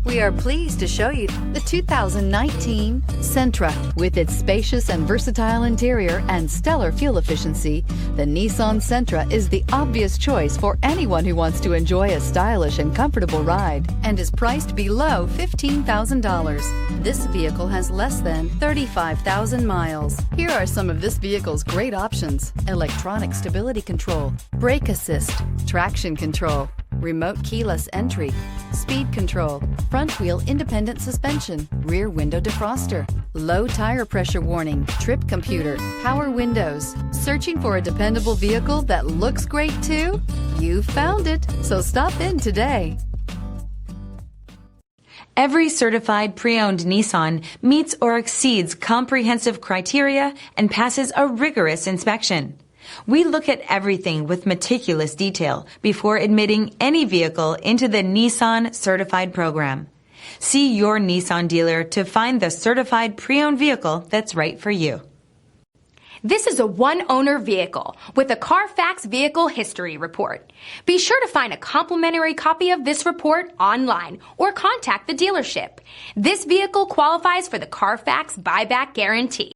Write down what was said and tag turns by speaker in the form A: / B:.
A: We are pleased to show you the 2019 Sentra. With its spacious and versatile interior and stellar fuel efficiency, the Nissan Sentra is the obvious choice for anyone who wants to enjoy a stylish and comfortable ride and is priced below $15,000. This vehicle has less than 35,000 miles. Here are some of this vehicle's great options: electronic stability control, brake assist, traction control, remote keyless entry, speed control, front wheel independent suspension, rear window defroster, low tire pressure warning, trip computer, power windows. Searching for a dependable vehicle that looks great too? You found it, so stop in today.
B: Every certified pre-owned Nissan meets or exceeds comprehensive criteria and passes a rigorous inspection. We look at everything with meticulous detail before admitting any vehicle into the Nissan Certified Program. See your Nissan dealer to find the certified pre-owned vehicle that's right for you.
C: This is a one-owner vehicle with a Carfax Vehicle History Report. Be sure to find a complimentary copy of this report online or contact the dealership. This vehicle qualifies for the Carfax Buyback Guarantee.